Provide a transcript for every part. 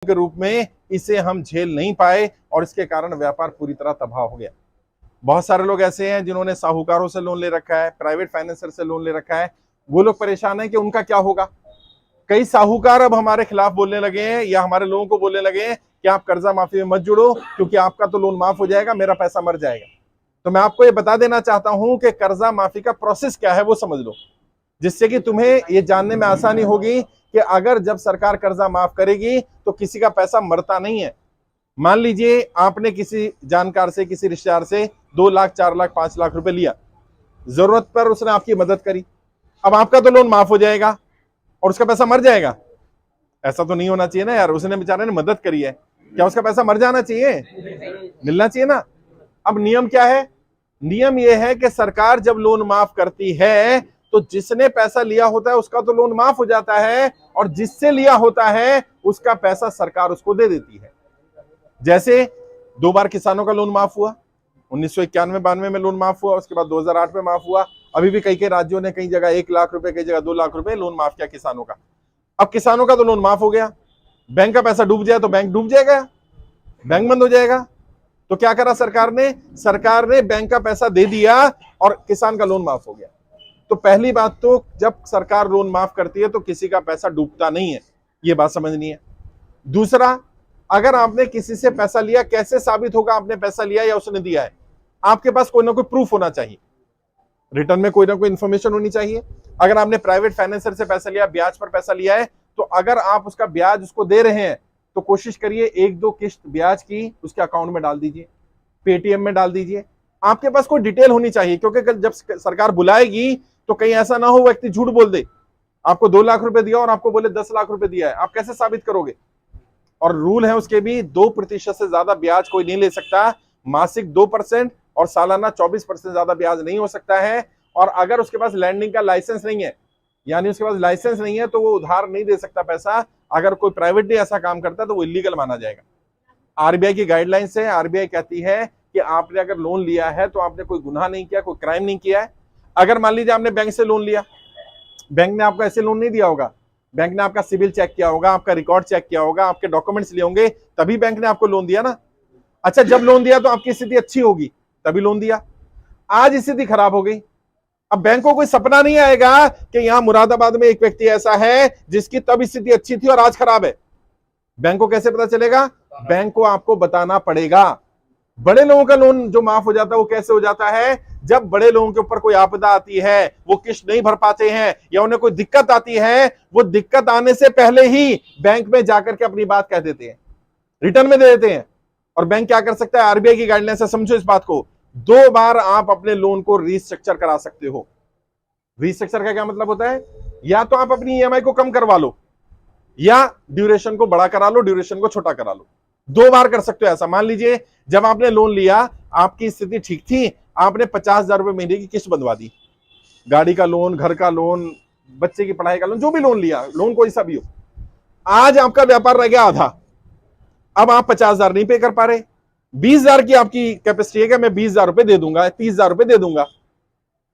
के रूप में इसे हम झेल नहीं पाए और इसके कारण व्यापार पूरी तरह तबाह हो गया। बहुत सारे लोग ऐसे हैं जिन्होंने साहूकारों से लोन ले रखा है, प्राइवेट फाइनेंसर से लोन ले रखा है। वो लोग परेशान हैं कि उनका क्या होगा। कई साहूकार अब हमारे खिलाफ बोलने लगे हैं या हमारे लोगों को बोलने लगे हैं कि आप कर्जा माफी में मत जुड़ो क्योंकि आपका तो लोन माफ हो जाएगा, मेरा पैसा मर जाएगा। तो मैं आपको ये बता देना चाहता हूं कि कर्जा माफी का प्रोसेस क्या है वो समझ लो, जिससे कि तुम्हें ये जानने में आसानी होगी कि अगर जब सरकार कर्जा माफ करेगी तो किसी का पैसा मरता नहीं है। मान लीजिए आपने किसी जानकार से, किसी रिश्तेदार से 2 लाख, 4 लाख, 5 लाख रुपए लिया, जरूरत पर उसने आपकी मदद करी, अब आपका तो लोन माफ हो जाएगा और उसका पैसा मर जाएगा। ऐसा तो नहीं होना चाहिए ना यार, उसने बेचारे ने मदद करी है, क्या उसका पैसा मर जाना चाहिए? मिलना चाहिए ना। अब नियम क्या है? नियम यह है कि सरकार जब लोन माफ करती है तो जिसने पैसा लिया होता है उसका तो लोन माफ हो जाता है और जिससे लिया होता है उसका पैसा सरकार उसको दे देती है। जैसे 2 बार किसानों का लोन माफ हुआ, 1991-92 में लोन माफ हुआ, उसके बाद 2008 में माफ हुआ। अभी भी कई राज्यों ने कई जगह 1 लाख रुपए, कई जगह 2 लाख रुपए लोन माफ किया किसानों का। अब किसानों का तो लोन माफ हो गया, बैंक का पैसा डूब जाए तो बैंक डूब जाएगा, बैंक बंद हो जाएगा। तो क्या करा सरकार ने? सरकार ने बैंक का पैसा दे दिया और किसान का लोन माफ हो गया। तो पहली बात तो जब सरकार लोन माफ करती है तो किसी का पैसा डूबता नहीं है, ये बात समझनी है। दूसरा, अगर आपने किसी से पैसा लिया, कैसे साबित होगा आपने पैसा लिया या उसने दिया है? आपके पास कोई ना कोई प्रूफ होना चाहिए, रिटर्न में कोई ना कोई इंफॉर्मेशन होनी चाहिए। अगर आपने प्राइवेट फाइनेंसर से पैसा लिया, ब्याज पर पैसा लिया है, तो अगर आप उसका ब्याज उसको दे रहे हैं तो कोशिश करिए 1-2 किस्त ब्याज की उसके अकाउंट में डाल दीजिए, पेटीएम में डाल दीजिए। आपके पास कोई डिटेल होनी चाहिए, क्योंकि कल जब सरकार बुलाएगी तो कहीं ऐसा ना हो व्यक्ति झूठ बोल दे, आपको 2 लाख रुपए दिया और आपको बोले 10 लाख रुपए दिया है। आप कैसे साबित करोगे? और रूल है उसके भी, 2% से ज्यादा ब्याज कोई नहीं ले सकता। मासिक 2% और सालाना 24% ज्यादा ब्याज नहीं हो सकता है। और अगर उसके पास लैंडिंग का लाइसेंस नहीं है, यानी उसके पास लाइसेंस नहीं है, तो वो उधार नहीं दे सकता पैसा। अगर कोई प्राइवेट भी ऐसा काम करता है तो वो इलीगल माना जाएगा। आरबीआई की गाइडलाइंस है, आरबीआई कहती है कि आपने अगर लोन लिया है तो आपने कोई गुनाह नहीं किया, कोई क्राइम नहीं किया है। अगर मान लीजिए आपने बैंक से लोन लिया, बैंक ने आपको ऐसे लोन नहीं दिया होगा, बैंक ने आपका सिविल चेक किया होगा, आपका रिकॉर्ड चेक किया होगा, आपके डॉक्यूमेंट्स लिए होंगे, तभी बैंक ने आपको लोन दिया ना। अच्छा, जब लोन दिया तो आपकी स्थिति अच्छी होगी तभी लोन दिया। आज स्थिति खराब हो गई, अब बैंक को कोई सपना नहीं आएगा कि यहां मुरादाबाद में एक व्यक्ति ऐसा है जिसकी तब स्थिति अच्छी थी और आज खराब है। बैंक को कैसे पता चलेगा? बैंक को आपको बताना पड़ेगा। बड़े लोगों का लोन जो माफ हो जाता है वो कैसे हो जाता है? जब बड़े लोगों के ऊपर कोई आपदा आती है, वो किस्त नहीं भर पाते हैं या उन्हें कोई दिक्कत आती है, वो दिक्कत आने से पहले ही बैंक में जाकर के अपनी बात कह देते हैं, रिटर्न में दे देते हैं। और बैंक क्या कर सकता है? आरबीआई की गाइडलाइन से समझो इस बात को, 2 बार आप अपने लोन को रीस्ट्रक्चर करा सकते हो। रीस्ट्रक्चर का क्या मतलब होता है? या तो आप अपनी ईएमआई को कम करवा लो या ड्यूरेशन को बड़ा करा लो, ड्यूरेशन को छोटा करा लो। 2 बार कर सकते हो ऐसा। मान लीजिए जब आपने लोन लिया, आपकी स्थिति ठीक थी, आपने 50,000 रुपए महीने की किस्त बंधवा दी, गाड़ी का लोन, घर का लोन, बच्चे की पढ़ाई का लोन, जो भी लोन लिया, लोन कोई सा भी हो। आज आपका व्यापार रह गया आधा, अब आप 50,000 नहीं पे कर पा रहे, 20,000 की आपकी कैपेसिटी है कि मैं 20,000 रुपए दे दूंगा, 30,000 रुपए दे दूंगा।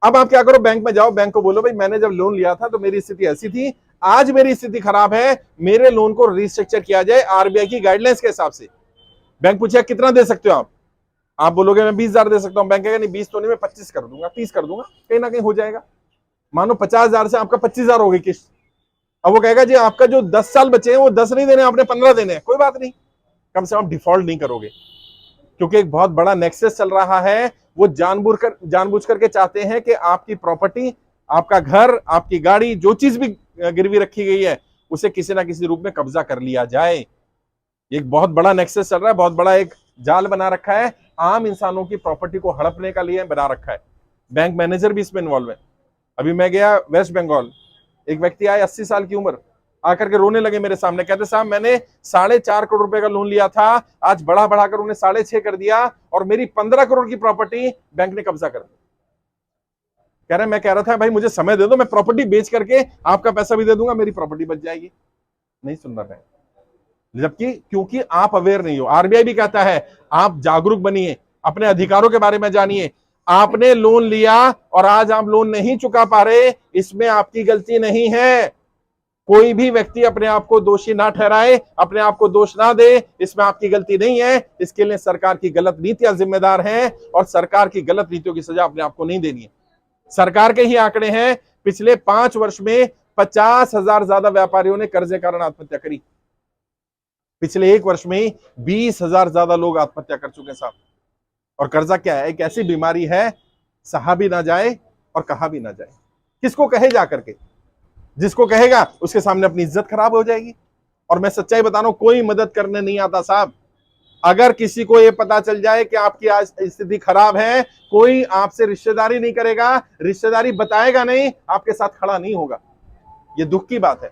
अब आप क्या करो? बैंक में जाओ, बैंक को बोलो भाई मैंने जब लोन लिया था तो मेरी स्थिति ऐसी थी, आज मेरी स्थिति खराब है, मेरे लोन को रीस्ट्रक्चर किया जाए आरबीआई की गाइडलाइंस के हिसाब से। बैंक पूछेगा कितना दे सकते हो आप बोलोगे मैं 20,000 दे सकता हूं। बैंक कहेगा नहीं 20 तो नहीं, मैं 25 कर दूंगा, 30 कर दूंगा, कहीं ना कहीं हो जाएगा। मानो 50,000 से आपका 25,000 हो गई किस्त। अब वो कहेगा जी आपका जो 10 साल बचे हैं वो 10 नहीं देने, आपने 15 देने हैं। कोई बात नहीं, कम से कम डिफॉल्ट नहीं करोगे। क्योंकि एक बहुत बड़ा नेक्सस चल रहा है, वो जानबूझ करके चाहते हैं कि आपकी प्रॉपर्टी, आपका घर, आपकी गाड़ी, जो चीज भी गिरवी रखी गई है, उसे किसी ना किसी रूप में कब्जा कर लिया जाए। एक बहुत बड़ा नेक्सस चल रहा है, बहुत बड़ा एक जाल बना रखा है, आम इंसानों की प्रॉपर्टी को हड़पने का लिए बना रखा है। बैंक मैनेजर भी इसमें इन्वॉल्व है। अभी मैं गया वेस्ट बंगाल, एक व्यक्ति आए 80 साल की उम्र, आकर के रोने लगे मेरे सामने, कहते साहब मैंने 4.5 करोड़ रुपए का लोन लिया था, आज बढ़ा बढ़ाकर उन्हें 6.5 कर दिया और मेरी 15 करोड़ की प्रॉपर्टी बैंक ने कब्जा कर दी। कह रहे मैं कह रहा था भाई मुझे समय दे दो, मैं प्रॉपर्टी बेच करके आपका पैसा भी दे दूंगा, मेरी प्रॉपर्टी बच जाएगी। नहीं सुन रहा है, जबकि क्योंकि आप अवेयर नहीं हो। आरबीआई भी कहता है आप जागरूक बनिए, अपने अधिकारों के बारे में जानिए। आपने लोन लिया और आज आप लोन नहीं चुका पा रहे, इसमें आपकी गलती नहीं है। कोई भी व्यक्ति अपने आप को दोषी ना ठहराए, अपने आप को दोष ना दे, इसमें आपकी गलती नहीं है। इसके लिए सरकार की गलत नीतियां जिम्मेदार हैं और सरकार की गलत नीतियों की सजा अपने आप को नहीं देनी है। सरकार के ही आंकड़े हैं, पिछले 5 वर्ष में 50,000 ज्यादा व्यापारियों ने कर्जे कारण आत्महत्या करी। पिछले 1 वर्ष में 20,000 ज्यादा लोग आत्महत्या कर चुके हैं साहब। और कर्जा क्या है? एक ऐसी बीमारी है, सहा भी ना जाए और कहा भी ना जाए। किसको कहे जा करके? जिसको कहेगा उसके सामने अपनी इज्जत खराब हो जाएगी। और मैं सच्चाई बता रहा हूं, कोई मदद करने नहीं आता साहब। अगर किसी को यह पता चल जाए कि आपकी आज स्थिति खराब है, कोई आपसे रिश्तेदारी नहीं करेगा, रिश्तेदारी बताएगा नहीं, आपके साथ खड़ा नहीं होगा। ये दुख की बात है।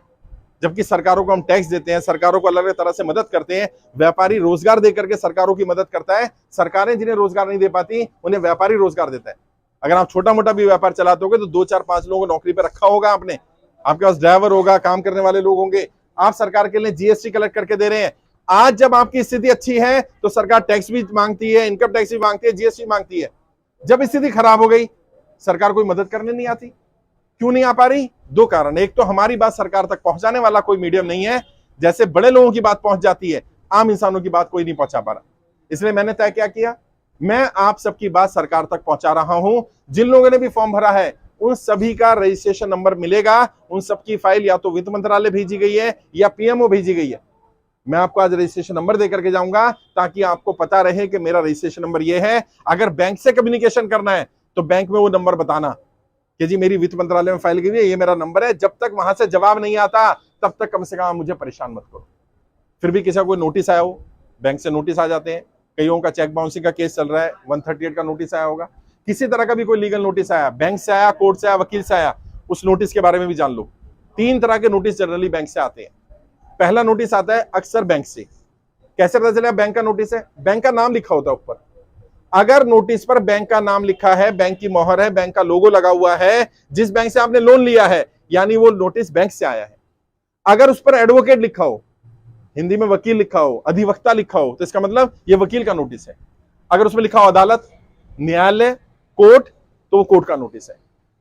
जबकि सरकारों को हम टैक्स देते हैं, सरकारों को अलग अलग तरह से मदद करते हैं, व्यापारी रोजगार देकर के सरकारों की मदद करता है। सरकारें जिन्हें रोजगार नहीं दे पाती, उन्हें व्यापारी रोजगार देता है। अगर आप छोटा मोटा भी व्यापार चलाते होगे तो 2 4 5 लोगों को नौकरी पर रखा होगा आपने, आपके पास ड्राइवर होगा, काम करने वाले लोग होंगे। आप सरकार के लिए जीएसटी कलेक्ट करके दे रहे हैं। आज जब आपकी स्थिति अच्छी है तो सरकार टैक्स भी मांगती है, इनकम टैक्स भी मांगती है, जीएसटी मांगती है। जब स्थिति खराब हो गई, सरकार कोई मदद करने नहीं आती। क्यों नहीं आ पा रही? 2 कारण। एक तो हमारी बात सरकार तक पहुंचाने वाला कोई मीडियम नहीं है। जैसे बड़े लोगों की बात पहुंच जाती है, आम इंसानों की बात कोई नहीं पहुंचा पा रहा। इसलिए मैंने तय क्या किया, मैं आप सबकी बात सरकार तक पहुंचा रहा हूं। जिन लोगों ने भी फॉर्म भरा है उन सभी का रजिस्ट्रेशन नंबर मिलेगा। उन सबकी फाइल या तो वित्त मंत्रालय भेजी गई है या पीएमओ भेजी गई है। मैं आपको आज रजिस्ट्रेशन नंबर देकर के जाऊंगा ताकि आपको पता रहे कि मेरा रजिस्ट्रेशन नंबर ये है। अगर बैंक से कम्युनिकेशन करना है तो बैंक में वो नंबर बताना कि जी मेरी वित्त मंत्रालय में फाइल गई है, ये मेरा नंबर है। जब तक वहां से जवाब नहीं आता तब तक कम से कम मुझे परेशान मत करो। फिर भी किसी का कोई नोटिस आया हो, बैंक से नोटिस आ जाते हैं। कईयों का चेक बाउंसिंग का केस चल रहा है, 138 का नोटिस आया होगा। किसी तरह का भी कोई लीगल नोटिस आया, बैंक से आया, कोर्ट से आया, वकील से आया, उस नोटिस के बारे में भी जान लो। 3 तरह के नोटिस जनरली बैंक से आते हैं। पहला नोटिस आता है अक्सर बैंक से। कैसे पता चलेगा बैंक का नोटिस है? बैंक का नाम लिखा होता है ऊपर। अगर नोटिस पर बैंक का नाम लिखा है, बैंक की मोहर है, बैंक का लोगो लगा हुआ है, जिस बैंक से आपने लोन लिया है, यानी वो नोटिस बैंक से आया है। अगर उस पर एडवोकेट लिखा हो, हिंदी में वकील लिखा हो, अधिवक्ता लिखा हो, तो इसका मतलब ये वकील का नोटिस है। अगर उसमें लिखा हो अदालत, न्यायालय, कोर्ट, तो वो कोर्ट का नोटिस है।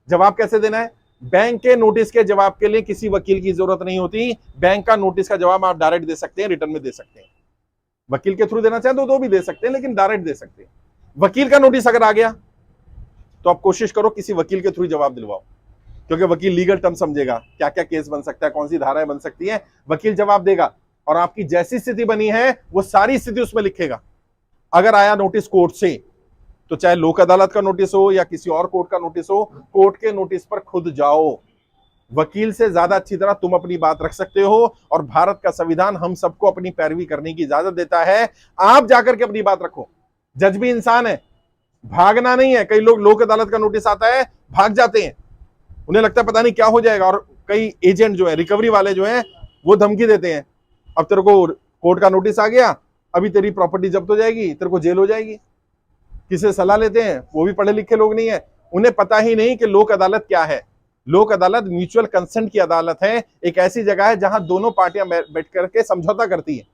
जवाब कैसे देना है? बैंक के नोटिस के जवाब के लिए किसी वकील की जरूरत नहीं होती। बैंक का नोटिस का जवाब आप डायरेक्ट दे सकते हैं, रिटर्न में दे सकते हैं। वकील के थ्रू देना चाहे तो भी दे सकते हैं, लेकिन डायरेक्ट दे सकते हैं। वकील का नोटिस अगर आ गया तो आप कोशिश करो किसी वकील के थ्रू जवाब दिलवाओ, क्योंकि वकील लीगल टर्म समझेगा, क्या क्या केस बन सकता है, कौन सी धाराएं बन सकती है। वकील जवाब देगा और आपकी जैसी स्थिति बनी है वो सारी स्थिति उसमें लिखेगा। अगर आया नोटिस कोर्ट से, तो चाहे लोक अदालत का नोटिस हो या किसी और कोर्ट का नोटिस हो, कोर्ट के नोटिस पर खुद जाओ। वकील से ज्यादा अच्छी तरह तुम अपनी बात रख सकते हो। और भारत का संविधान हम सबको अपनी पैरवी करने की इजाजत देता है। आप जाकर के अपनी बात रखो। जज भी इंसान है, भागना नहीं है। कई लोग लोक अदालत का नोटिस आता है भाग जाते हैं, उन्हें लगता है पता नहीं क्या हो जाएगा। और कई एजेंट जो है, रिकवरी वाले जो हैं, वो धमकी देते हैं, अब तेरे को कोर्ट का नोटिस आ गया, अभी तेरी प्रॉपर्टी जब्त हो जाएगी, तेरे को जेल हो जाएगी। किसे सलाह लेते हैं? वो भी पढ़े लिखे लोग नहीं है, उन्हें पता ही नहीं कि लोक अदालत क्या है। लोक अदालत म्यूचुअल कंसेंट की अदालत है। एक ऐसी जगह है जहां दोनों पार्टियां बैठ करके समझौता करती है।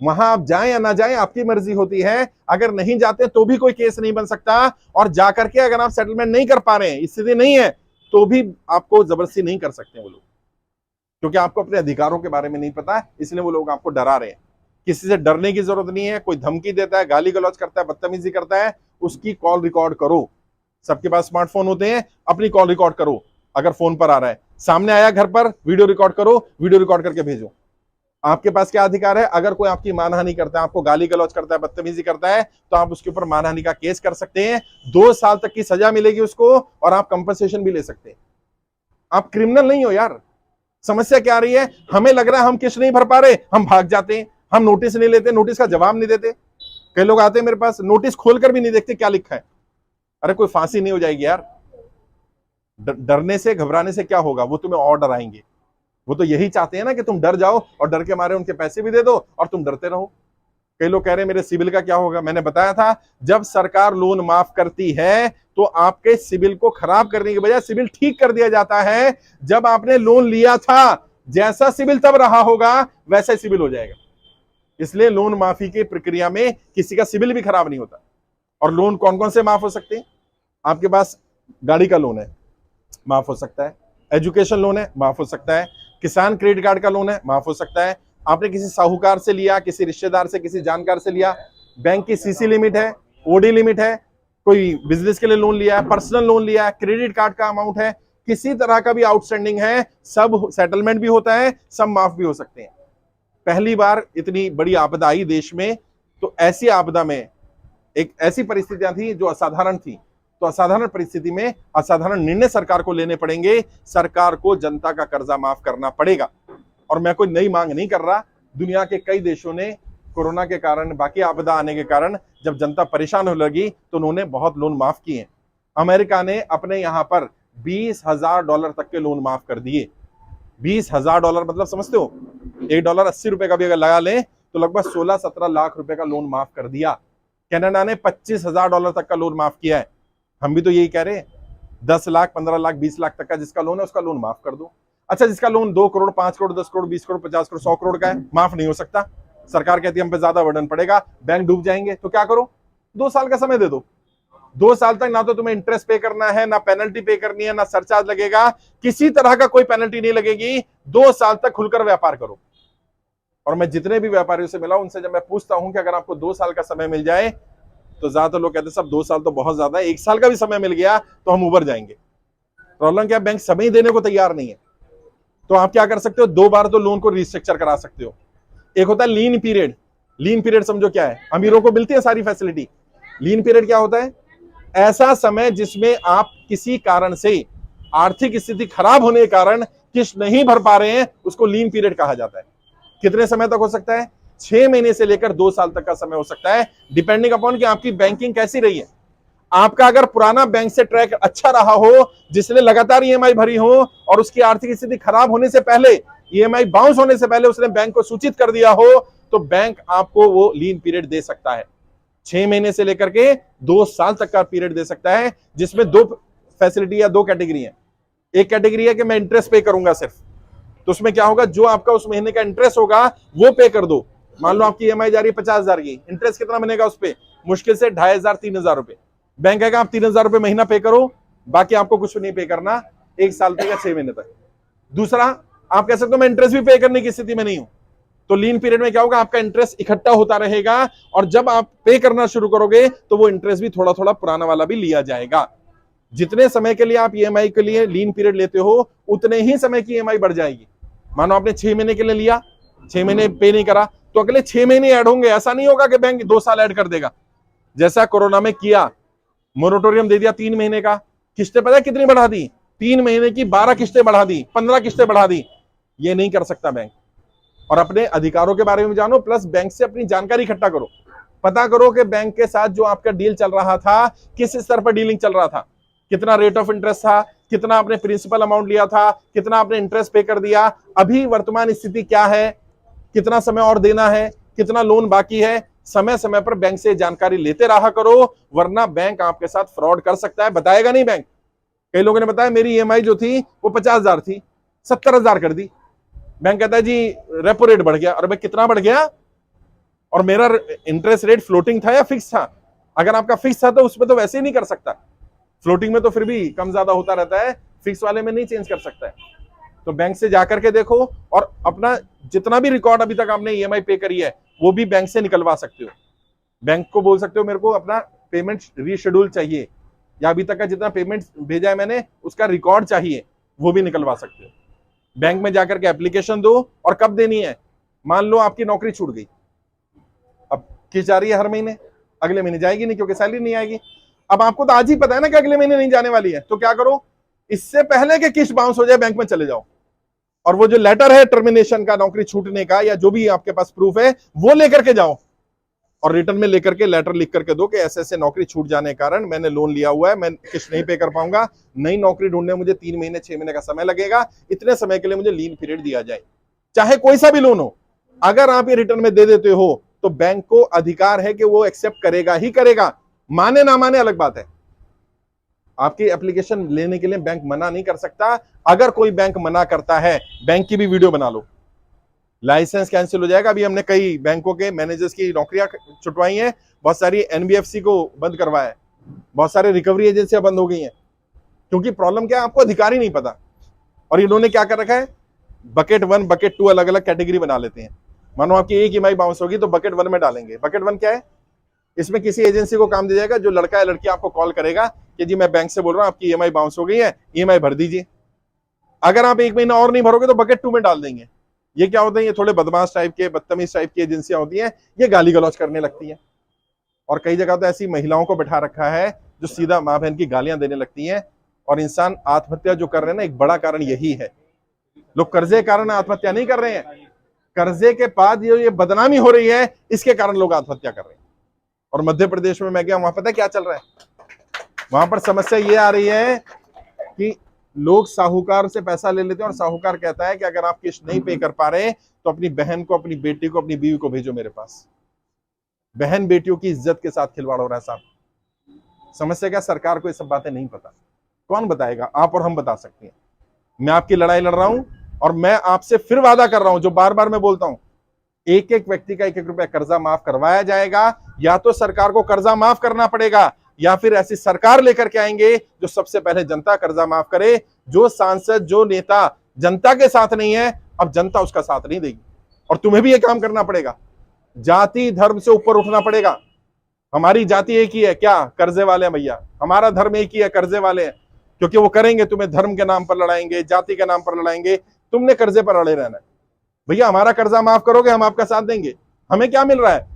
वहां आप जाएं या ना जाएं आपकी मर्जी होती है। अगर नहीं जाते तो भी कोई केस नहीं बन सकता, और जाकर के अगर आप सेटलमेंट नहीं कर पा रहे हैं, स्थिति नहीं है, तो भी आपको जबरदस्ती नहीं कर सकते वो लोग, क्योंकि आपको अपने अधिकारों के बारे में नहीं पता है, इसलिए वो लोग आपको डरा रहे हैं। किसी से डरने की जरूरत नहीं है। कोई धमकी देता है, गाली गलौज करता है, बदतमीजी करता है, उसकी कॉल रिकॉर्ड करो। सबके पास स्मार्टफोन होते हैं, अपनी कॉल रिकॉर्ड करो। अगर फोन पर आ रहा है, सामने आया घर पर, वीडियो रिकॉर्ड करो, वीडियो रिकॉर्ड करके भेजो। आपके पास क्या अधिकार है? अगर कोई आपकी मानहानि करता है, आपको गाली गलौज करता है, बदतमीजी करता है, तो आप उसके ऊपर मानहानि का केस कर सकते हैं। 2 साल तक की सजा मिलेगी उसको, और आप कंपनसेशन भी ले सकते हैं। आप क्रिमिनल नहीं हो यार। समस्या क्या आ रही है? हमें लग रहा है हम किस्त नहीं भर पा रहे, हम भाग जाते हैं, हम नोटिस नहीं लेते, नोटिस का जवाब नहीं देते। कई लोग आते हैं मेरे पास, नोटिस खोलकर भी नहीं देखते क्या लिखा है। अरे कोई फांसी नहीं हो जाएगी यार। डरने से, घबराने से क्या होगा? वो तुम्हें और डराएंगे। वो तो यही चाहते हैं ना कि तुम डर जाओ और डर के मारे उनके पैसे भी दे दो और तुम डरते रहो। कई लोग कह रहे हैं मेरे सिबिल का क्या होगा। मैंने बताया था, जब सरकार लोन माफ करती है तो आपके सिबिल को खराब करने के बजाय सिबिल ठीक कर दिया जाता है। जब आपने लोन लिया था, जैसा सिबिल तब रहा होगा वैसा ही सिबिल हो जाएगा। इसलिए लोन माफी की प्रक्रिया में किसी का सिबिल भी खराब नहीं होता। और लोन कौन कौन से माफ हो सकते हैं? आपके पास गाड़ी का लोन है, माफ हो सकता है। एजुकेशन लोन है, माफ हो सकता है। किसान क्रेडिट कार्ड का लोन है, माफ हो सकता है। आपने किसी साहूकार से लिया, किसी रिश्तेदार से, किसी जानकार से लिया, बैंक की सीसी लिमिट है, ओडी लिमिट है, कोई बिजनेस के लिए लोन लिया है, पर्सनल लोन लिया है, क्रेडिट कार्ड का अमाउंट है, किसी तरह का भी आउटस्टैंडिंग है, सब सेटलमेंट भी होता है, सब माफ भी हो सकते हैं। पहली बार इतनी बड़ी आपदा आई देश में, तो ऐसी आपदा में एक ऐसी परिस्थितियां थी जो असाधारण थी, तो असाधारण परिस्थिति में असाधारण निर्णय सरकार को लेने पड़ेंगे। सरकार को जनता का कर्जा माफ करना पड़ेगा। और मैं कोई नई मांग नहीं कर रहा, दुनिया के कई देशों ने कोरोना के कारण, बाकी आपदा आने के कारण जब जनता परेशान होने लगी तो उन्होंने बहुत लोन माफ किए। अमेरिका ने अपने यहां पर $20,000 तक के लोन माफ कर दिए। $20,000 मतलब समझते हो, $1 ₹80 का भी अगर लगा लें तो लगभग 16-17 लाख रुपए का लोन माफ कर दिया। कनाडा ने $25,000 तक का लोन माफ किया है। हम भी तो यही कह रहे हैं, 10 लाख, 15 लाख, 20 लाख तक का जिसका लोन है उसका लोन माफ कर दो। अच्छा, जिसका लोन 2 करोड़, 5 करोड़, 10 करोड़, 20 करोड़, 50 करोड़, 100 करोड़ का है, माफ नहीं हो सकता। सरकार कहती है हम पे ज्यादा बर्डन पड़ेगा, बैंक डूब जाएंगे, तो क्या करो, 2 साल का समय दे दो। 2 साल तक ना तो तुम्हें इंटरेस्ट पे करना है, ना पेनल्टी पे करनी है, ना सरचार्ज लगेगा, किसी तरह का कोई पेनल्टी नहीं लगेगी। 2 साल तक खुलकर व्यापार करो। और मैं जितने भी व्यापारियों से मिला उनसे जब मैं पूछता हूं कि अगर आपको 2 साल का समय मिल जाए, तो ज्यादातर लोग कहते हैं सब 2 साल तो बहुत ज्यादा है, 1 साल का भी समय मिल गया तो हम उबर जाएंगे। प्रॉब्लम क्या, बैंक समय देने को तैयार नहीं है। तो आप क्या कर सकते हो, 2 बार तो लोन को रिस्ट्रक्चर करा सकते हो। एक होता है लीन पीरियड। लीन पीरियड समझो क्या है, अमीरों को मिलती है सारी फैसिलिटी। लीन पीरियड क्या होता है, ऐसा समय जिसमें आप किसी कारण से आर्थिक स्थिति खराब होने के कारण किस्त नहीं भर पा रहे हैं, उसको लीन पीरियड कहा जाता है। कितने समय तक हो सकता है, 6 महीने से लेकर 2 साल तक का समय हो सकता है, डिपेंडिंग अपॉन कि आपकी बैंकिंग कैसी रही है। आपका अगर पुराना बैंक से ट्रैक अच्छा रहा हो, जिसने लगातार ईएमआई भरी हो और उसकी आर्थिक स्थिति खराब होने से पहले, ईएमआई बाउंस होने से पहले उसने बैंक को सूचित कर दिया हो, तो बैंक आपको वो लीन पीरियड दे सकता है। 6 महीने से लेकर के 2 साल तक का पीरियड दे सकता है, जिसमें 2 फैसिलिटी या 2 कैटेगरी है। एक कैटेगरी है कि मैं इंटरेस्ट पे करूंगा सिर्फ, तो उसमें क्या होगा, जो आपका उस महीने का इंटरेस्ट होगा वो पे कर दो। मान लो आपकी ईएमआई जा रही है 50,000 की, इंटरेस्ट कितना बनेगा उस पर, मुश्किल से 2,500-3,000 रुपए। बैंक कहेगा आप 3,000 रुपए महीना पे करो, बाकी आपको कुछ नहीं पे करना 1 साल तक या 6 महीने तक। दूसरा, आप कह सकते हो मैं इंटरेस्ट भी पे करने की स्थिति में नहीं हूं, तो लीन पीरियड में क्या होगा, आपका इंटरेस्ट इकट्ठा होता रहेगा और जब आप पे करना शुरू करोगे तो वो इंटरेस्ट भी थोड़ा थोड़ा पुराना वाला भी लिया जाएगा। जितने समय के लिए आप ईएमआई के लिए लीन पीरियड लेते हो, उतने ही समय की ईएमआई बढ़ जाएगी। मानो आपने 6 महीने के लिए लिया, 6 महीने पे नहीं करा, तो अगले 6 महीने ऐड होंगे। ऐसा नहीं होगा कि बैंक 2 साल ऐड कर देगा, जैसा कोरोना में किया, मोरेटोरियम दे दिया 3 महीने का। किस्तें पता है कितनी बढ़ा दी, 3 महीने की 12 किस्तें बढ़ा दी, 15 किस्तें बढ़ा दी। ये नहीं कर सकता बैंक। और अपने अधिकारों के बारे में जानो, प्लस बैंक से अपनी जानकारी इकट्ठा करो, पता करो कि बैंक के साथ जो आपका डील चल रहा था किस स्तर पर डीलिंग चल रहा था, कितना रेट ऑफ इंटरेस्ट था, कितना आपने प्रिंसिपल अमाउंट लिया था, कितना आपने इंटरेस्ट पे कर दिया, अभी वर्तमान स्थिति क्या है, कितना समय और देना है, कितना लोन बाकी है। समय समय पर बैंक से जानकारी लेते रहा करो, वरना बैंक आपके साथ फ्रॉड कर सकता है। बताएगा नहीं बैंक। कई लोगों ने बताया मेरी ईएमआई जो थी वो 50,000 थी, 70,000 कर दी। बैंक कहता है जी रेपो रेट बढ़ गया। और भाई कितना बढ़ गया, और मेरा इंटरेस्ट रेट फ्लोटिंग था या फिक्स था? अगर आपका फिक्स था तो उसमें तो वैसे ही नहीं कर सकता, फ्लोटिंग में तो फिर भी कम ज्यादा होता रहता है, फिक्स वाले में नहीं चेंज कर सकता है। तो बैंक से जाकर के देखो, और अपना जितना भी रिकॉर्ड अभी तक आपने ईएमआई पे करी है वो भी बैंक से निकलवा सकते हो। बैंक को बोल सकते हो मेरे को अपना पेमेंट रीशेड्यूल चाहिए, या अभी तक का जितना पेमेंट भेजा है मैंने उसका रिकॉर्ड चाहिए, वो भी निकलवा सकते हो। बैंक में जाकर के एप्लीकेशन दो, और कब देनी है, मान लो आपकी नौकरी छूट गई, अब किस्त जा रही है हर महीने, अगले महीने जाएगी नहीं क्योंकि सैलरी नहीं आएगी। अब आपको तो आज ही पता है ना कि अगले महीने नहीं जाने वाली है, तो क्या करो, इससे पहले कि किस्त बाउंस हो जाए बैंक में चले जाओ, और वो जो लेटर है टर्मिनेशन का, नौकरी छूटने का, या जो भी आपके पास प्रूफ है वो लेकर के जाओ, और रिटर्न में लेकर के लेटर लिख करके दो कि ऐसे ऐसे नौकरी छूट जाने के कारण मैंने लोन लिया हुआ है, मैं किस्त नहीं पे कर पाऊंगा, नई नौकरी ढूंढने मुझे 3 महीने 6 महीने का समय लगेगा, इतने समय के लिए मुझे लीन पीरियड दिया जाए। चाहे कोई सा भी लोन हो, अगर आप ये रिटर्न में दे देते हो तो बैंक को अधिकार है कि वो एक्सेप्ट करेगा ही करेगा, माने ना माने अलग बात है। आपकी एप्लीकेशन लेने के लिए बैंक मना नहीं कर सकता। अगर कोई बैंक मना करता है, बैंक की भी वीडियो बना लो, लाइसेंस कैंसिल हो जाएगा। अभी हमने कई बैंकों के मैनेजर्स की नौकरियां छुटवाई हैं, बहुत सारी एनबीएफसी को बंद करवाया है, बहुत सारे रिकवरी एजेंसियां बंद हो गई हैं, क्योंकि प्रॉब्लम क्या है, आपको अधिकार ही नहीं पता। और इन्होंने क्या कर रखा है, बकेट 1 बकेट 2 अलग अलग कैटेगरी बना लेते हैं। मानो आपकी एक ईएमआई बाउंस होगी तो बकेट 1 में डालेंगे। बकेट 1 क्या है? इसमें किसी एजेंसी को काम दिया जाएगा, जो लड़का या लड़की आपको कॉल करेगा कि जी मैं बैंक से बोल रहा हूं, आपकी ईएमआई बाउंस हो गई है, ईएमआई भर दीजिए। अगर आप 1 महीना और नहीं भरोगे तो बकेट 2 में डाल देंगे। ये क्या होता है? ये थोड़े बदमाश टाइप के, बदतमीज टाइप की एजेंसियां होती हैं, ये गाली गलौज करने लगती हैं। और कई जगह तो ऐसी महिलाओं को बैठा रखा है जो सीधा माँ बहन की गालियां देने लगती हैं। और इंसान आत्महत्या जो कर रहे हैं ना, एक बड़ा कारण यही है। लोग कर्जे के कारण आत्महत्या नहीं कर रहे हैं, कर्जे के बाद ये बदनामी हो रही है, इसके कारण लोग आत्महत्या कर रहे हैं। और मध्य प्रदेश में मैं गया, वहां पता है क्या चल रहा है? वहां पर समस्या ये आ रही है कि लोग साहूकार से पैसा ले लेते हैं और साहूकार कहता है कि अगर आप किस्त नहीं पे कर पा रहे तो अपनी बहन को, अपनी बेटी को, अपनी बीवी को भेजो मेरे पास। बहन बेटियों की इज्जत के साथ खिलवाड़ हो रहा है साहब। समस्या क्या? सरकार को ये सब बातें नहीं पता। कौन बताएगा? आप और हम बता सकते हैं। मैं आपकी लड़ाई लड़ रहा हूं और मैं आपसे फिर वादा कर रहा हूं, जो बार बार मैं बोलता हूं, एक एक व्यक्ति का 1-1 रुपया कर्जा माफ करवाया जाएगा। या तो सरकार को कर्जा माफ करना पड़ेगा, या फिर ऐसी सरकार लेकर के आएंगे जो सबसे पहले जनता कर्जा माफ करे। जो सांसद, जो नेता जनता के साथ नहीं है, अब जनता उसका साथ नहीं देगी। और तुम्हें भी ये काम करना पड़ेगा। जाति धर्म से ऊपर उठना पड़ेगा। हमारी जाति एक ही है, क्या? कर्जे वाले हैं भैया। हमारा धर्म एक ही है, कर्जे वाले हैं। क्योंकि वो करेंगे, तुम्हें धर्म के नाम पर लड़ाएंगे, जाति के नाम पर लड़ाएंगे, तुमने कर्जे पर अड़े रहना है। भैया हमारा कर्जा माफ करोगे, हम आपका साथ देंगे। हमें क्या मिल रहा है?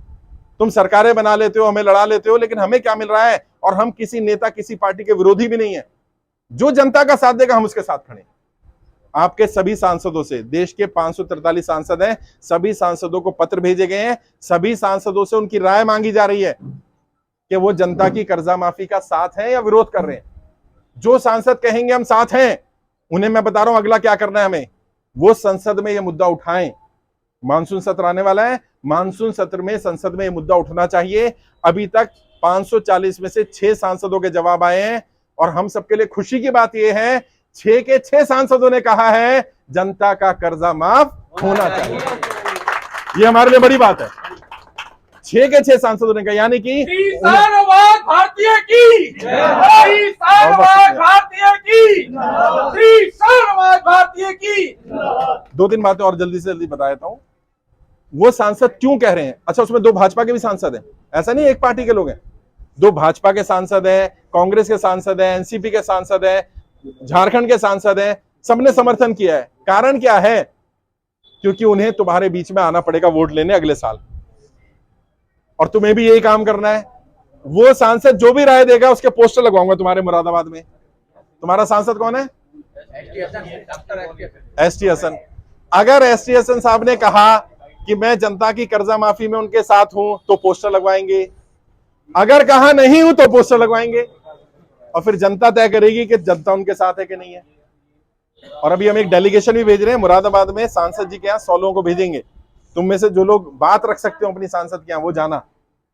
तुम सरकारें बना लेते हो, हमें लड़ा लेते हो, लेकिन हमें क्या मिल रहा है? और हम किसी नेता, किसी पार्टी के विरोधी भी नहीं है। जो जनता का साथ देगा हम उसके साथ खड़े। आपके सभी सांसदों से, देश के 543 सांसद हैं, सभी सांसदों को पत्र भेजे गए हैं। सभी सांसदों से उनकी राय मांगी जा रही है कि वो जनता की कर्जा माफी का साथ है या विरोध कर रहे हैं। जो सांसद कहेंगे हम साथ हैं, उन्हें मैं बता रहा हूं अगला क्या करना है हमें। वो संसद में ये मुद्दा उठाएं। मानसून सत्र आने वाला है, मानसून सत्र में संसद में ये मुद्दा उठना चाहिए। अभी तक 540 में से 6 सांसदों के जवाब आए हैं और हम सबके लिए खुशी की बात यह है 6 के 6 सांसदों ने कहा है जनता का कर्जा माफ होना चाहिए। ये हमारे लिए बड़ी बात है। 6 के 6 सांसदों ने कहा, यानी कि भारतीय की भारतीय की 2-3 बातें और जल्दी से जल्दी बता देता हूं। वो सांसद क्यों कह रहे हैं? अच्छा, उसमें 2 भाजपा के भी सांसद हैं, ऐसा नहीं एक पार्टी के लोग हैं। 2 भाजपा के सांसद हैं, कांग्रेस के सांसद हैं, एनसीपी के सांसद हैं, झारखंड के सांसद हैं, सबने समर्थन किया है। कारण क्या है? क्योंकि उन्हें तुम्हारे बीच में आना पड़ेगा वोट लेने अगले साल, और तुम्हें भी यही काम करना है। वो सांसद जो भी राय देगा उसके पोस्टर लगवाऊंगा तुम्हारे मुरादाबाद में। तुम्हारा सांसद कौन है? एसटी हसन। अगर एसटी हसन साहब ने कहा कि मैं जनता की कर्जा माफी में उनके साथ हूं तो पोस्टर लगवाएंगे, अगर कहा नहीं हूं तो पोस्टर लगवाएंगे, और फिर जनता तय करेगी कि जनता उनके साथ है कि नहीं है। और अभी हम एक डेलीगेशन भी भेज रहे हैं मुरादाबाद में, सांसद जी के यहाँ 100 लोगों को भेजेंगे। तुम में से जो लोग बात रख सकते हो अपनी सांसद के यहाँ, वो जाना।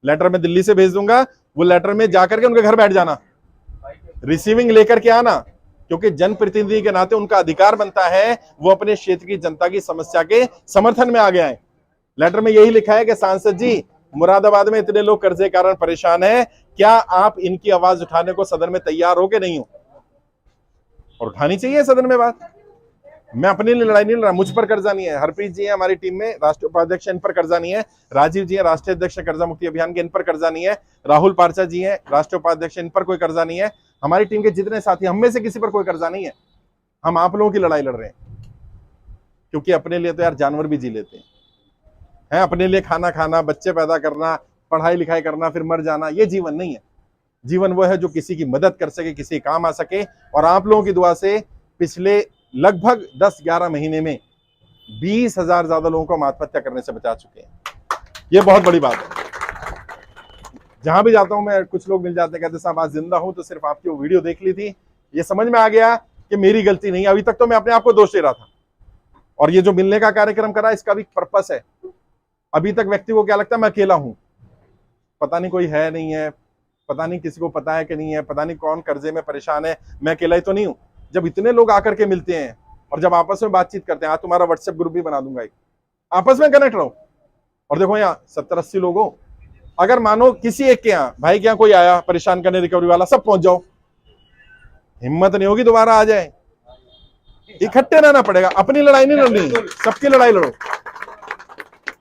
लेटर में दिल्ली से भेज दूंगा, वो लेटर में जाकर के उनके घर बैठ जाना, रिसीविंग लेकर के आना, क्योंकि जनप्रतिनिधि के नाते उनका अधिकार बनता है वो अपने क्षेत्र की जनता की समस्या के समर्थन में आगे आए। लेटर में यही लिखा है कि सांसद जी, मुरादाबाद में इतने लोग कर्जे के कारण परेशान हैं, क्या आप इनकी आवाज उठाने को सदन में तैयार हो कि नहीं हो? और उठानी चाहिए सदन में बात। मैं अपने लिए लड़ाई नहीं लड़ रहा, मुझ पर कर्जा नहीं है। हरप्रीत जी है हमारी टीम में, राष्ट्रीय उपाध्यक्ष, इन पर कर्जा नहीं है। राजीव जी है राष्ट्रीय अध्यक्ष कर्जा मुक्ति अभियान के, इन पर कर्जा नहीं है। राहुल पार्चा जी हैं राष्ट्रीय उपाध्यक्ष, इन पर कोई कर्जा नहीं है। हमारी टीम के जितने साथी, हम में से किसी पर कोई कर्जा नहीं है। हम आप लोगों की लड़ाई लड़ रहे हैं, क्योंकि अपने लिए तो यार जानवर भी जी लेते हैं। अपने लिए खाना खाना, बच्चे पैदा करना, पढ़ाई लिखाई करना, फिर मर जाना, ये जीवन नहीं है। जीवन वो है जो किसी की मदद कर सके, किसी काम आ सके। और आप लोगों की दुआ से पिछले लगभग 10-11 महीने में 20,000 ज्यादा लोगों को हम आत्महत्या करने से बचा चुके हैं। ये बहुत बड़ी बात है। जहां भी जाता हूं मैं, कुछ लोग मिल जाते हैं, कहते साहब आज जिंदा हूं तो सिर्फ आपकी वो वीडियो देख ली थी, ये समझ में आ गया कि मेरी गलती नहीं। अभी तक तो मैं अपने आप को दोष दे रहा था, और ये जो मिलने का कार्यक्रम करा इसका भी पर्पस है। अभी तक व्यक्ति को क्या लगता है मैं अकेला हूं, पता नहीं कोई है नहीं है, पता नहीं किसी को पता है कि नहीं है, पता नहीं कौन कर्जे में परेशान है, मैं अकेला ही तो नहीं हूं। जब इतने लोग आकर के मिलते हैं और जब आपस में बातचीत करते हैं, आज तुम्हारा व्हाट्सएप ग्रुप भी बना दूंगा, एक आपस में कनेक्ट रहो। और देखो यहाँ 70-80 लोग हो, अगर मानो किसी एक के यहाँ, भाई के यहाँ कोई आया परेशान करने, रिकवरी वाला, सब पहुंच जाओ। हिम्मत नहीं होगी दोबारा आ जाए। इकट्ठे रहना पड़ेगा, अपनी लड़ाई नहीं लड़नी, सबकी लड़ाई लड़ो।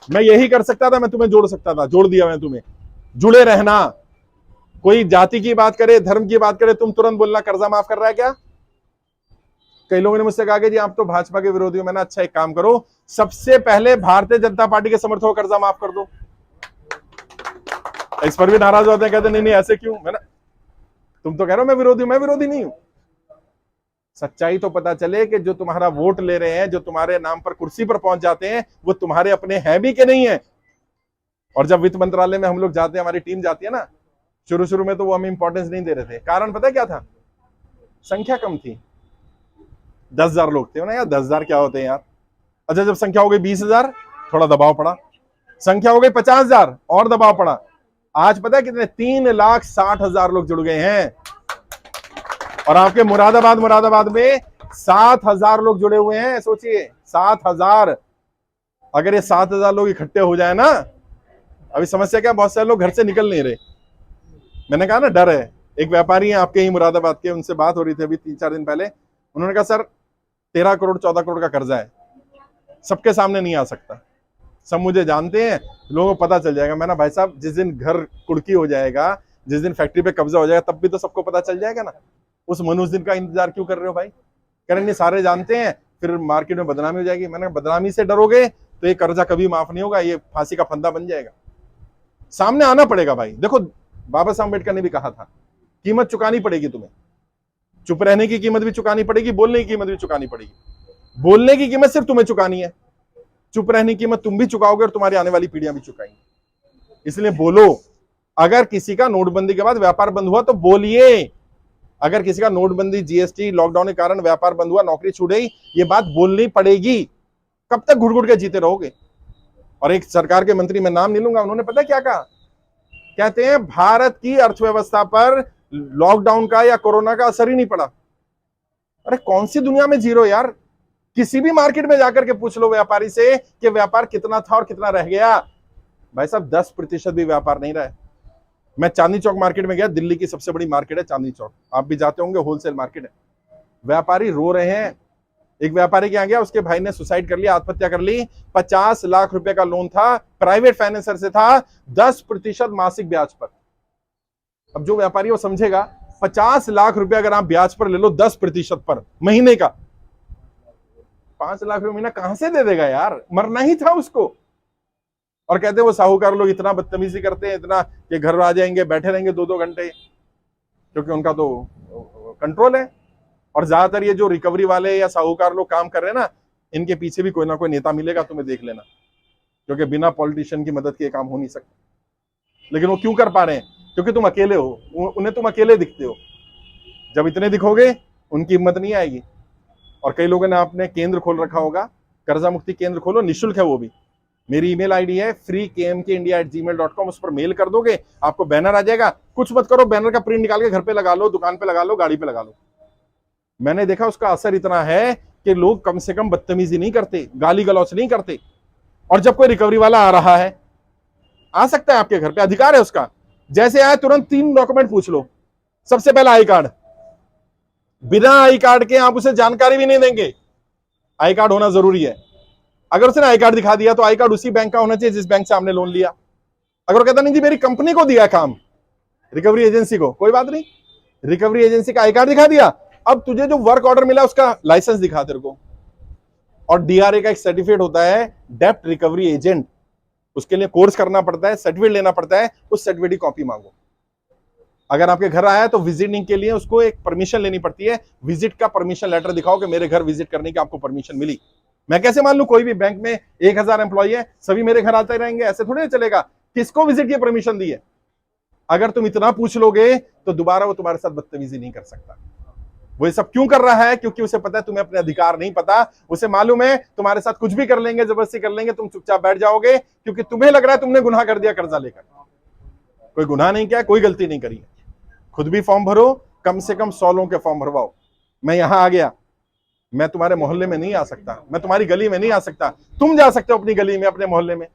मैं यही कर सकता था, मैं तुम्हें जोड़ सकता था, जोड़ दिया मैं तुम्हें। जुड़े रहना। कोई जाति की बात करे, धर्म की बात करे, तुम तुरंत बोलना कर्जा माफ कर रहा है क्या। कई लोगों ने मुझसे कहा कि जी आप तो भाजपा के विरोधी हो। मैंने अच्छा एक काम करो, सबसे पहले भारतीय जनता पार्टी के समर्थकों को कर्जा माफ कर दो। इस पर भी नाराज होते हैं, कहते नहीं नहीं ऐसे क्यों। मैंने, तुम तो कह रहे हो मैं विरोधी हूं, मैं विरोधी नहीं हूं। सच्चाई तो पता चले कि जो तुम्हारा वोट ले रहे हैं, जो तुम्हारे नाम पर कुर्सी पर पहुंच जाते हैं, वो तुम्हारे अपने हैं भी कि नहीं है। और जब वित्त मंत्रालय में हम लोग जाते हैं, हमारी टीम जाती है ना, शुरू शुरू में तो वो हमें इंपॉर्टेंस नहीं दे रहे थे। कारण पता क्या था, संख्या कम थी, 10,000 लोग थे ना यार। 10,000 क्या होते हैं यार। अच्छा जब संख्या हो गई 20,000, थोड़ा दबाव पड़ा। संख्या हो गई 50,000, और दबाव पड़ा। आज पता है कितने, 3,60,000 लोग जुड़ गए हैं। और आपके मुरादाबाद में 7,000 लोग जुड़े हुए हैं। सोचिए 7,000। अगर ये 7,000 लोग इकट्ठे हो जाए ना, अभी समस्या क्या, बहुत सारे लोग घर से निकल नहीं रहे। मैंने कहा ना डर है। एक व्यापारी हैं आपके ही मुरादाबाद के, उनसे बात हो रही थी अभी 3-4 दिन पहले। उन्होंने कहा सर 13 करोड़ 14 करोड़ का कर्जा है, सबके सामने नहीं आ सकता। सब मुझे जानते हैं, लोगों को पता चल जाएगा। मैंने भाई साहब जिस दिन घर कुड़की हो जाएगा, जिस दिन फैक्ट्री पे कब्जा हो जाएगा, तब भी तो सबको पता चल जाएगा ना। उस मनुष्य दिन का इंतजार क्यों कर रहे हो भाई। कह रहे नहीं सारे जानते हैं, फिर मार्केट में बदनामी हो जाएगी। मैंने बदनामी से डरोगे तो ये कर्जा कभी माफ नहीं होगा, ये फांसी का फंदा बन जाएगा। सामने आना पड़ेगा भाई। देखो बाबा साहब अम्बेडकर ने भी कहा था, कीमत चुकानी पड़ेगी तुम्हें। चुप रहने की कीमत भी चुकानी पड़ेगी, बोलने की कीमत भी चुकानी पड़ेगी। बोलने की कीमत सिर्फ तुम्हें चुकानी है, चुप रहने की कीमत तुम भी चुकाओगे और तुम्हारी आने वाली पीढ़ियां भी चुकाएंगी। इसलिए बोलो। अगर किसी का नोटबंदी के बाद व्यापार बंद हुआ तो बोलिए। अगर किसी का नोटबंदी, जीएसटी, लॉकडाउन के कारण व्यापार बंद हुआ, नौकरी छूट गई, ये बात बोलनी पड़ेगी। कब तक घुट घुट के जीते रहोगे। और एक सरकार के मंत्री, मैं नाम नहीं लूंगा, उन्होंने पता क्या कहा, कहते हैं भारत की अर्थव्यवस्था पर लॉकडाउन का या कोरोना का असर ही नहीं पड़ा। अरे कौन सी दुनिया में जीरो यार। किसी भी मार्केट में जाकर के पूछ लो व्यापारी से कि व्यापार कितना था और कितना रह गया। भाई साहब 10% भी व्यापार नहीं रहा है। मैं चांदनी चौक मार्केट में गया, दिल्ली की सबसे बड़ी मार्केट है चांदनी चौक, आप भी जाते होंगे, होलसेल मार्केट है। व्यापारी रो रहे हैं। एक व्यापारी के यहाँ गया, उसके भाई ने सुसाइड कर लिया, आत्महत्या कर ली। 50 लाख रुपए का लोन था, प्राइवेट फाइनेंसर से था, 10% मासिक ब्याज पर। अब जो व्यापारी वो समझेगा, 50 लाख रुपए अगर आप ब्याज पर ले लो 10% पर महीने का, 5 लाख रुपए महीना कहां से दे देगा यार। मरना ही था उसको। और कहते वो साहूकार लोग इतना बदतमीजी करते हैं, इतना कि घर आ जाएंगे, बैठे रहेंगे 2-2 घंटे, क्योंकि उनका तो कंट्रोल है। और ज्यादातर ये जो रिकवरी वाले या साहूकार लोग काम कर रहे हैं ना, इनके पीछे भी कोई ना कोई नेता मिलेगा, तुम्हें देख लेना, क्योंकि बिना पॉलिटिशियन की मदद के काम हो नहीं सकता। लेकिन वो क्यों कर पा रहे हैं, क्योंकि तुम अकेले हो, उन्हें तुम अकेले दिखते हो। जब इतने दिखोगे उनकी हिम्मत नहीं आएगी। और कई लोगों ने आपने केंद्र खोल रखा होगा, कर्जा मुक्ति केंद्र खोलो, निःशुल्क है वो भी। मेरी ईमेल आईडी है freekmkindia@gmail.com, उस पर मेल कर दोगे, आपको बैनर आ जाएगा। कुछ मत करो, बैनर का प्रिंट निकाल के घर पे लगा लो, दुकान पे लगा लो, गाड़ी पे लगा लो। मैंने देखा उसका असर इतना है कि लोग कम से कम बदतमीजी नहीं करते, गाली गलौच नहीं करते। और जब कोई रिकवरी वाला आ रहा है, आ सकता है आपके घर पे, अधिकार है उसका। जैसे आए तुरंत 3 डॉक्यूमेंट पूछ लो। सबसे पहला आई कार्ड। बिना आई कार्ड के आप उसे जानकारी भी नहीं देंगे। आई कार्ड होना जरूरी है। अगर उसने आई कार्ड दिखा दिया तो आई कार्ड उसी बैंक का होना चाहिए जिस बैंक से आपने लोन लिया। अगर वो कहता नहीं जी मेरी कंपनी को दिया काम, रिकवरी एजेंसी को, कोई बात नहीं, रिकवरी एजेंसी का आई कार्ड दिखा दिया। अब तुझे जो वर्क ऑर्डर मिला उसका लाइसेंस दिखा तेरे को। और डीआरए का एक सर्टिफिकेट होता है, डेप्ट रिकवरी एजेंट, उसके लिए कोर्स करना पड़ता है, सर्टिफिकेट लेना पड़ता है, उस सर्टिफिकेट की कॉपी मांगो। अगर आपके घर आया तो विजिटिंग के लिए उसको एक परमिशन लेनी पड़ती है। विजिट का परमिशन लेटर दिखाओ कि मेरे घर विजिट करने की आपको परमिशन मिली। मैं कैसे मान लूं, कोई भी बैंक में 1000 एम्प्लॉय है, सभी मेरे घर आते रहेंगे, ऐसे थोड़ी चलेगा। किसको विजिट की परमिशन दी है। अगर तुम इतना पूछ लोगे तो दोबारा वो तुम्हारे साथ बदतमीजी नहीं कर सकता। वो ये सब क्यों कर रहा है, क्योंकि उसे पता है तुम्हें अपने अधिकार नहीं पता। उसे मालूम है तुम्हारे साथ कुछ भी कर लेंगे, जबरदस्ती कर लेंगे, तुम चुपचाप बैठ जाओगे, क्योंकि तुम्हें लग रहा है तुमने गुनाह कर दिया कर्जा लेकर। कोई गुनाह नहीं किया, कोई गलती नहीं करी। खुद भी फॉर्म भरो, कम से कम 100 लोगों के फॉर्म भरवाओ। मैं यहां आ गया, मैं तुम्हारे मोहल्ले में नहीं आ सकता, मैं तुम्हारी गली में नहीं आ सकता, तुम जा सकते हो अपनी गली में, अपने मोहल्ले में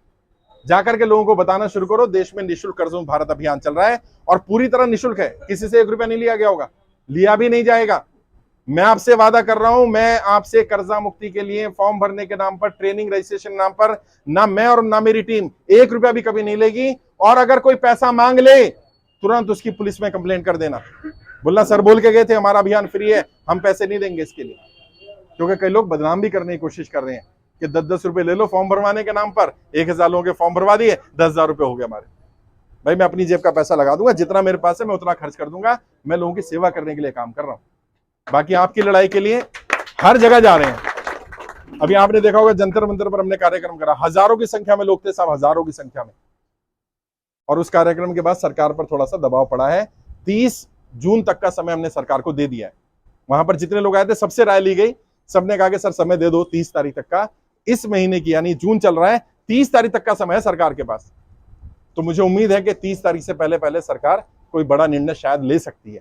जाकर के लोगों को बताना शुरू करो। देश में निःशुल्क कर्ज मुक्त भारत अभियान चल रहा है और पूरी तरह निःशुल्क है। किसी से 1 रुपया नहीं लिया गया होगा, लिया भी नहीं जाएगा। मैं आपसे वादा कर रहा हूं, मैं आपसे कर्जा मुक्ति के लिए फॉर्म भरने के नाम पर, ट्रेनिंग रजिस्ट्रेशन नाम पर, ना मैं और ना मेरी टीम 1 रुपया भी कभी नहीं लेगी। और अगर कोई पैसा मांग ले तुरंत उसकी पुलिस में कंप्लेंट कर देना, बोलना सर बोल के गए थे हमारा अभियान फ्री है, हम पैसे नहीं देंगे इसके लिए। क्योंकि कई लोग बदनाम भी करने की कोशिश कर रहे हैं कि 10-10 रुपए ले लो फॉर्म भरवाने के नाम पर। 1000 लोगों के फॉर्म भरवा दिए, 10,000 रुपए हो गए हमारे। भाई मैं अपनी जेब का पैसा लगा दूंगा, जितना मेरे पास है मैं उतना खर्च कर दूंगा। मैं लोगों की सेवा करने के लिए काम कर रहा हूं, बाकी आपकी लड़ाई के लिए हर जगह जा रहे हैं। अभी आपने देखा होगा जंतर मंतर पर हमने कार्यक्रम करा, हजारों की संख्या में लोग थे साहब, हजारों की संख्या में। और उस कार्यक्रम के बाद सरकार पर थोड़ा सा दबाव पड़ा है। 30 जून तक का समय हमने सरकार को दे दिया है। वहां पर जितने लोग आए थे सबसे राय ली गई, सबने कहा कि सर समय दे दो 30 तारीख तक का, इस महीने की यानी जून चल रहा है, 30 तारीख तक का समय है सरकार के पास। तो मुझे उम्मीद है कि 30 तारीख से पहले पहले सरकार कोई बड़ा निर्णय शायद ले सकती है।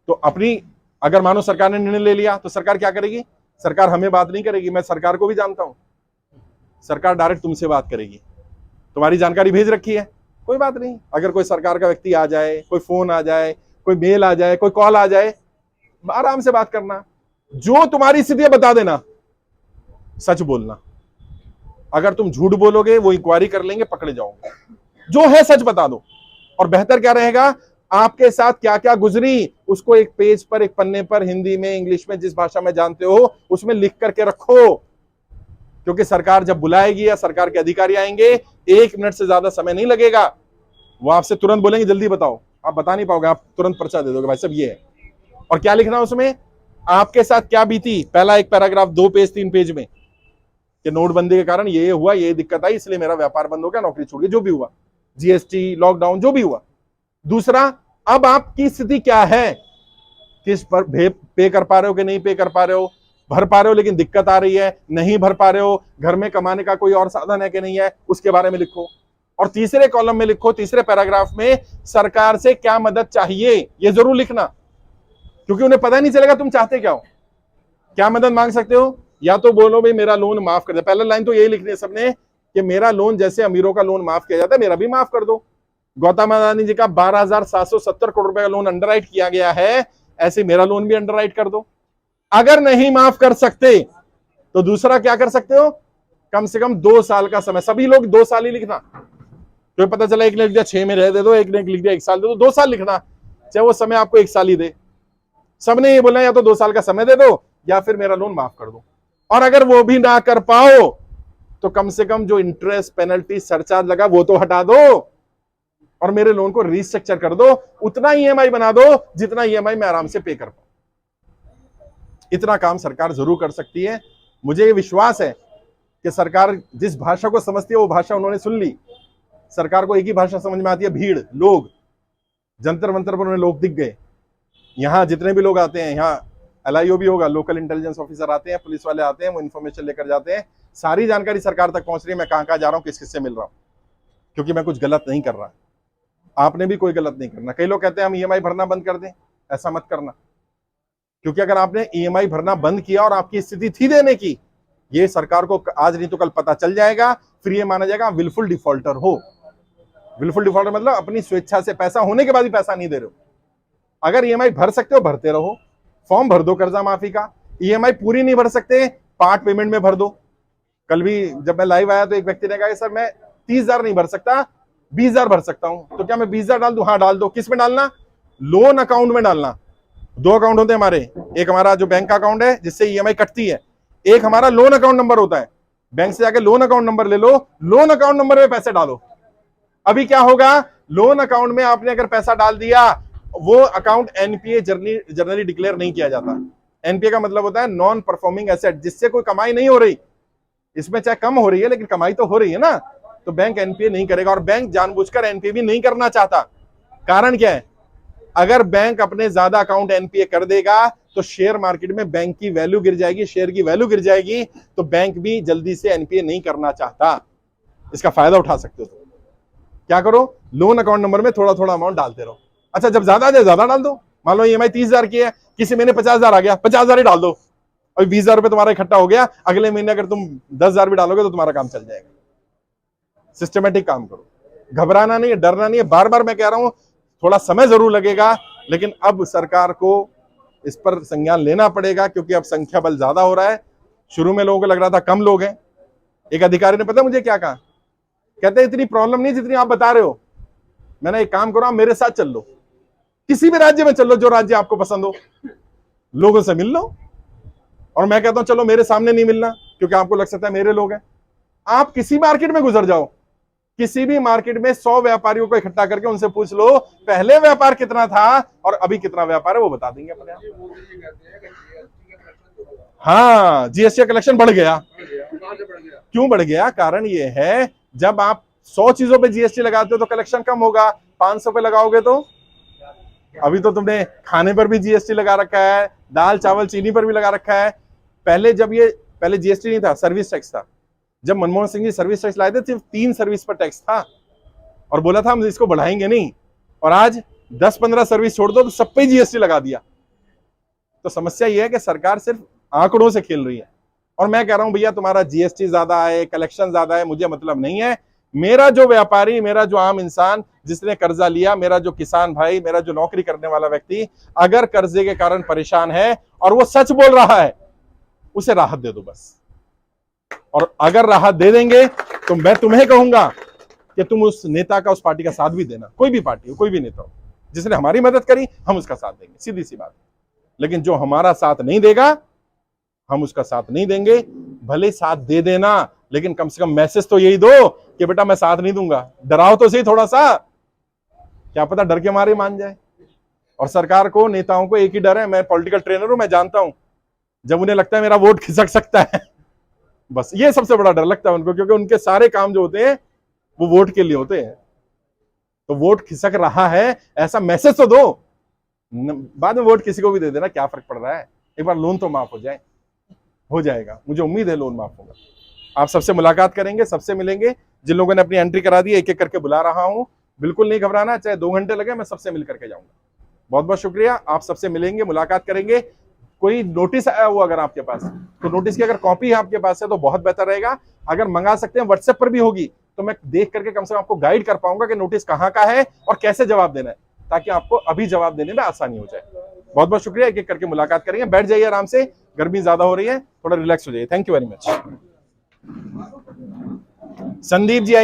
तो अपनी, अगर मानो सरकार ने निर्णय ले लिया तो सरकार क्या करेगी? सरकार हमें बात नहीं करेगी, मैं सरकार को भी जानता हूं, सरकार डायरेक्ट तुमसे बात करेगी। तुम्हारी जानकारी भेज रखी है, कोई बात नहीं। अगर कोई सरकार का व्यक्ति आ जाए, कोई फोन आ जाए, कोई मेल आ जाए, कोई कॉल आ जाए, आराम से बात करना। जो तुम्हारी स्थिति है बता देना, सच बोलना। अगर तुम झूठ बोलोगे वो इंक्वायरी कर लेंगे, पकड़े जाओगे। जो है सच बता दो। और बेहतर क्या रहेगा, आपके साथ क्या क्या गुजरी उसको एक पेज पर, एक पन्ने पर, हिंदी में, इंग्लिश में, जिस भाषा में जानते हो उसमें लिख करके रखो। क्योंकि सरकार जब बुलाएगी या सरकार के अधिकारी आएंगे, 1 मिनट से ज्यादा समय नहीं लगेगा। वो आपसे तुरंत बोलेंगे जल्दी बताओ, आप बता नहीं पाओगे, आप तुरंत पर्चा दे दोगे, भाई साहब ये है। और क्या लिखना उसमें, आपके साथ क्या बीती, पहला एक पैराग्राफ, 2 पेज 3 पेज में, कि नोटबंदी के कारण ये हुआ, ये दिक्कत आई, इसलिए मेरा व्यापार बंद हो गया, नौकरी छूट गई, जो भी हुआ, जीएसटी, लॉकडाउन, जो भी हुआ। दूसरा, अब आपकी स्थिति क्या है, किस पर पे कर पा रहे हो कि नहीं पे कर पा रहे हो, भर पा रहे हो लेकिन दिक्कत आ रही है, नहीं भर पा रहे हो, घर में कमाने का कोई और साधन है कि नहीं है, उसके बारे में लिखो। और तीसरे कॉलम में लिखो, तीसरे पैराग्राफ में, सरकार से क्या मदद चाहिए, ये जरूर लिखना। क्योंकि उन्हें पता नहीं चलेगा तुम चाहते क्या हो। क्या मदद मांग सकते हो, या तो बोलो भाई मेरा लोन माफ कर दे, पहला लाइन तो यही लिखनी है सबने कि मेरा लोन, जैसे अमीरों का लोन माफ किया जाता है, मेरा भी माफ कर दो। गौतम अदानी जी का 12,770 करोड़ रुपए का लोन अंडरराइट किया गया है, ऐसे मेरा लोन भी अंडरराइट कर दो। अगर नहीं माफ कर सकते तो दूसरा क्या कर सकते हो, कम से कम 2 साल का समय, सभी लोग 2 साल ही लिखना। तो पता चला एक ने लिख दिया 6 में रह दे दो, एक ने लिख दिया 1 साल दे दो, 2 साल लिखना, चाहे वो समय आपको 1 साल ही दे। सबने ये बोला या तो 2 साल का समय दे दो या फिर मेरा लोन माफ कर दो। और अगर वो भी ना कर पाओ तो कम से कम जो इंटरेस्ट, पेनल्टी, सरचार्ज लगा वो तो हटा दो और मेरे लोन को रीस्ट्रक्चर कर दो, उतना ईएमआई बना दो जितना ईएमआई मैं आराम से पे कर पाऊं। इतना काम सरकार जरूर कर सकती है। मुझे ये विश्वास है कि सरकार जिस भाषा को समझती है वो भाषा उन्होंने सुन ली। सरकार को एक ही भाषा समझ में आती है, भीड़, लोग। जंतर मंतर पर उन्हें लोग दिख गए। यहाँ जितने भी लोग आते हैं, यहाँ एलआईओ भी होगा, लोकल इंटेलिजेंस ऑफिसर आते हैं, पुलिस वाले आते हैं, वो इन्फॉर्मेशन लेकर जाते हैं, सारी जानकारी सरकार तक पहुंच रही है, मैं कहां कहां जा रहा हूं, किस किस से मिल रहा हूं, क्योंकि मैं कुछ गलत नहीं कर रहा। आपने भी कोई गलत नहीं करना। कई लोग कहते हैं हम ईएमआई भरना बंद कर दें, ऐसा मत करना, क्योंकि अगर आपने ईएमआई भरना बंद किया और आपकी स्थिति थी देने की, ये सरकार को आज नहीं तो कल पता चल जाएगा, फिर ये माना जाएगा विलफुल डिफॉल्टर हो। विलफुल डिफॉल्टर मतलब अपनी स्वेच्छा से पैसा होने के बाद भी पैसा नहीं दे रहे हो। अगर ईएमआई भर सकते हो भरते रहो, फॉर्म भर दो कर्जा माफी का। ईएमआई पूरी नहीं भर सकते, पार्ट पेमेंट में भर दो। कल भी जब मैं लाइव आया तो एक व्यक्ति ने कहा सर मैं 30,000 नहीं भर सकता, 20,000 भर सकता हूं, तो क्या मैं 20,000 डाल दूं? हाँ डाल दो। किस में डालना? लोन अकाउंट में डालना। 2 अकाउंट होते हैं हमारे, एक हमारा जो बैंक का अकाउंट है जिससे ईएमआई कटती है, एक हमारा लोन अकाउंट नंबर होता है। बैंक से जाके लोन अकाउंट नंबर ले लो, लोन अकाउंट नंबर में पैसे डालो। अभी क्या होगा, लोन अकाउंट में आपने अगर पैसा डाल दिया, वो अकाउंट एनपीए जनरली डिक्लेयर नहीं किया जाता। एनपीए का मतलब होता है नॉन परफॉर्मिंग एसेट, जिससे कोई कमाई नहीं हो रही। इसमें चाहे कम हो रही है लेकिन कमाई तो हो रही है ना, तो बैंक एनपीए नहीं करेगा। और बैंक जानबूझकर एनपीए भी नहीं करना चाहता। कारण क्या है, अगर बैंक अपने ज्यादा अकाउंट एनपीए कर देगा तो शेयर मार्केट में बैंक की वैल्यू गिर जाएगी, शेयर की वैल्यू गिर जाएगी, तो बैंक भी जल्दी से एनपीए नहीं करना चाहता। इसका फायदा उठा सकते हो। तो क्या करो, लोन अकाउंट नंबर में थोड़ा थोड़ा अमाउंट डालते रहो। अच्छा जब ज्यादा आ जाए ज्यादा डाल दो। मान लो ईएमआई 30,000 की है, किसी महीने 50,000 आ गया, 50,000 ही डाल दो। अभी 20,000 रुपए तुम्हारा इकट्ठा हो गया, अगले महीने अगर तुम 10,000 भी डालोगे तो तुम्हारा काम चल जाएगा। सिस्टमेटिक काम करो, घबराना नहीं है, डरना नहीं है। बार बार मैं कह रहा हूं थोड़ा समय जरूर लगेगा, लेकिन अब सरकार को इस पर संज्ञान लेना पड़ेगा, क्योंकि अब संख्या बल ज्यादा हो रहा है। शुरू में लोगों को लग रहा था कम लोग हैं। एक अधिकारी ने पता मुझे क्या कहा, कहते इतनी प्रॉब्लम नहीं जितनी आप बता रहे हो। मैंने एक काम करो, आप मेरे साथ चल लो, किसी भी राज्य में चल लो, जो राज्य आपको पसंद हो, लोगों से मिल लो। और मैं कहता हूं चलो मेरे सामने नहीं मिलना, क्योंकि आपको लग सकता है मेरे लोग हैं। आप किसी मार्केट में गुजर जाओ, किसी भी मार्केट में 100 व्यापारियों को इकट्ठा करके उनसे पूछ लो पहले व्यापार कितना था और अभी कितना व्यापार है, वो बता देंगे अपने आप। हाँ, जीएसटी का कलेक्शन बढ़ गया। क्यों बढ़ गया? कारण ये है, जब आप 100 चीजों पे जीएसटी लगाते हो तो कलेक्शन कम होगा। 500 पे लगाओगे तो, अभी तो तुमने खाने पर भी जीएसटी लगा रखा है, दाल चावल चीनी पर भी लगा रखा है। पहले जीएसटी नहीं था, सर्विस टैक्स था। जब मनमोहन सिंह जी सर्विस टैक्स लाए थे, सिर्फ 3 सर्विस पर टैक्स था और बोला था हम इसको बढ़ाएंगे नहीं, और आज 10-15 सर्विस छोड़ दो तो सब पे जीएसटी लगा दिया। तो समस्या यह है कि सरकार सिर्फ आंकड़ों से खेल रही है। और मैं कह रहा हूं भैया, तुम्हारा जीएसटी ज्यादा है, कलेक्शन ज्यादा है, मुझे मतलब नहीं है। मेरा जो व्यापारी, मेरा जो आम इंसान जिसने कर्जा लिया, मेरा जो किसान भाई, मेरा जो नौकरी करने वाला व्यक्ति अगर कर्जे के कारण परेशान है और वो सच बोल रहा है, उसे राहत दे दो बस। और अगर राहत दे देंगे तो मैं तुम्हें कहूंगा कि तुम उस नेता का, उस पार्टी का साथ भी देना। कोई भी पार्टी हो, कोई भी नेता हो, जिसने हमारी मदद करी, हम उसका साथ देंगे, सीधी सी बात। लेकिन जो हमारा साथ नहीं देगा, हम उसका साथ नहीं देंगे। भले साथ दे देना, लेकिन कम से कम मैसेज तो यही दो कि बेटा मैं साथ नहीं दूंगा। डराओ तो सही थोड़ा सा, क्या पता डर के मारे मान जाए। और सरकार को, नेताओं को एक ही डर है, मैं पॉलिटिकल ट्रेनर हूं, मैं जानता हूं, जब उन्हें लगता है मेरा वोट खिसक सकता है, बस ये सबसे बड़ा डर लगता है उनको, क्योंकि उनके सारे काम जो होते हैं वो वोट के लिए होते हैं। तो वोट खिसक रहा है ऐसा मैसेज तो दो, बाद में वोट किसी को भी दे देना, क्या फर्क पड़ रहा है। एक बार लोन तो माफ हो जाएगा, मुझे उम्मीद है लोन माफ होगा। आप सबसे मुलाकात करेंगे, सबसे मिलेंगे। जिन लोगों ने अपनी एंट्री करा दी, एक एक करके बुला रहा हूं, बिल्कुल नहीं घबराना, चाहे 2 घंटे लगे, मैं सबसे मिल करके जाऊंगा। बहुत बहुत शुक्रिया। आप सबसे मिलेंगे, मुलाकात करेंगे। कोई नोटिस आया हुआ अगर आपके पास, तो नोटिस की अगर कॉपी आपके पास है तो बहुत बेहतर रहेगा। अगर मंगा सकते हैं, व्हाट्सएप पर भी होगी, तो मैं देख करके कम से कम आपको गाइड कर पाऊंगा कि नोटिस कहाँ का है और कैसे जवाब देना है, ताकि आपको अभी जवाब देने में आसानी हो जाए। बहुत बहुत शुक्रिया। एक एक करके मुलाकात करेंगे। बैठ जाइए आराम से, गर्मी ज्यादा हो रही है, थोड़ा रिलैक्स हो जाइए। Thank you very much. Sandeep ji आइए।